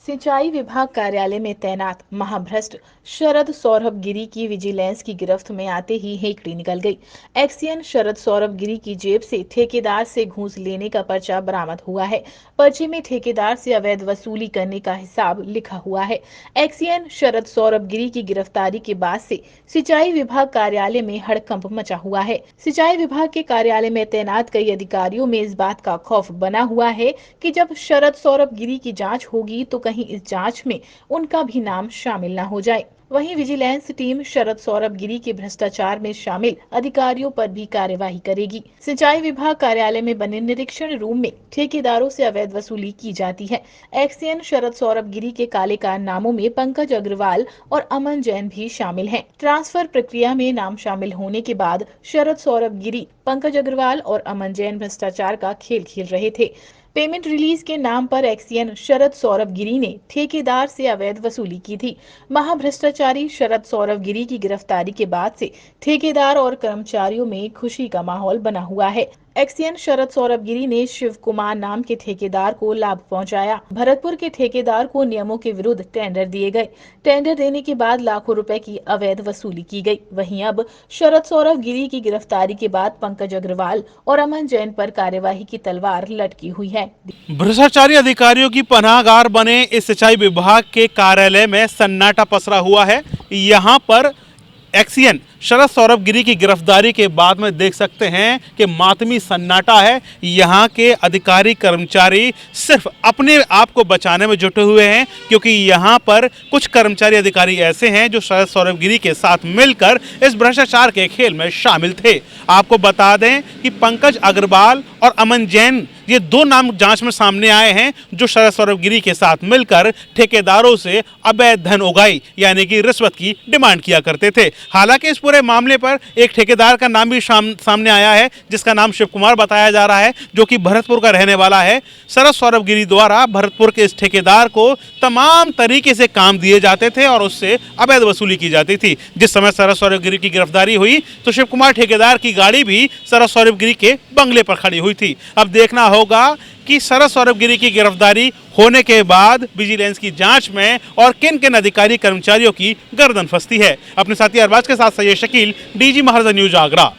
सिंचाई विभाग कार्यालय में तैनात महाभ्रष्ट शरद सौरभ गिरी की विजिलेंस की गिरफ्त में आते ही हेकड़ी निकल गई। एक्सीएन शरद सौरभ गिरी की जेब से ठेकेदार से घूस लेने का पर्चा बरामद हुआ है। पर्चे में ठेकेदार से अवैध वसूली करने का हिसाब लिखा हुआ है। एक्सीएन शरद सौरभ गिरी की गिरफ्तारी के बाद से सिंचाई विभाग कार्यालय में हड़कंप मचा हुआ है। सिंचाई विभाग के कार्यालय में तैनात कई अधिकारियों में इस बात का खौफ बना हुआ है कि जब शरद सौरभ गिरी की जांच होगी तो कहीं इस जांच में उनका भी नाम शामिल न हो जाए। वहीं विजिलेंस टीम शरद सौरभ गिरी के भ्रष्टाचार में शामिल अधिकारियों पर भी कार्यवाही करेगी। सिंचाई विभाग कार्यालय में बने निरीक्षण रूम में ठेकेदारों से अवैध वसूली की जाती है। एक्सीएन शरद सौरभ गिरी के काले कारनामों में पंकज अग्रवाल और अमन जैन भी शामिल हैं। ट्रांसफर प्रक्रिया में नाम शामिल होने के बाद शरद सौरभ गिरी, पंकज अग्रवाल और अमन जैन भ्रष्टाचार का खेल खेल रहे थे। पेमेंट रिलीज के नाम पर एक्सीएन शरद सौरभ गिरी ने ठेकेदार से अवैध वसूली की थी। महाभ्रष्टाचारी शरद सौरभ गिरी की गिरफ्तारी के बाद से ठेकेदार और कर्मचारियों में खुशी का माहौल बना हुआ है। एक्सीएन शरद सौरभ गिरी ने शिव कुमार नाम के ठेकेदार को लाभ पहुंचाया। भरतपुर के ठेकेदार को नियमों के विरुद्ध टेंडर दिए गए। टेंडर देने के बाद लाखों रुपए की अवैध वसूली की गई। वहीं अब शरद सौरभ गिरी की गिरफ्तारी के बाद पंकज अग्रवाल और अमन जैन पर कार्यवाही की तलवार लटकी हुई है। भ्रष्टाचारी अधिकारियों की पनाहगार बने इस सिंचाई विभाग के कार्यालय में सन्नाटा पसरा हुआ है। यहाँ पर एक्सीएन शरद सौरभ गिरी की गिरफ्तारी के बाद में देख सकते हैं कि मातमी सन्नाटा है। यहाँ के अधिकारी कर्मचारी सिर्फ अपने आप को बचाने में जुटे हुए हैं, क्योंकि यहाँ पर कुछ कर्मचारी अधिकारी ऐसे हैं जो शरद सौरभ गिरी के साथ मिलकर इस भ्रष्टाचार के खेल में शामिल थे। आपको बता दें कि पंकज अग्रवाल और अमन जैन, ये दो नाम जांच में सामने आए हैं जो शरद सौरभ गिरी के साथ मिलकर ठेकेदारों से अवैध धन उगाई यानी कि रिश्वत की डिमांड किया करते थे। हालांकि इस पूरे मामले पर एक ठेकेदार का नाम भी सामने आया है, जिसका नाम शिव कुमार बताया जा रहा है, जो कि भरतपुर का रहने वाला है। शरद सौरभ गिरी द्वारा भरतपुर के इस ठेकेदार को तमाम तरीके से काम दिए जाते थे और उससे अवैध वसूली की जाती थी। जिस समय शरद सौरभ गिरी की गिरफ्तारी हुई तो शिव कुमार ठेकेदार की गाड़ी भी शरद सौरभ गिरी के बंगले पर खड़ी हुई थी। अब देखना होगा कि शरद सौरभ गिरी की गिरफ्तारी होने के बाद विजिलेंस की जांच में और किन किन अधिकारी कर्मचारियों की गर्दन फंसती है। अपने साथी अरबाज के साथ सैयद शकील, डीजी महाराजा न्यूज आगरा।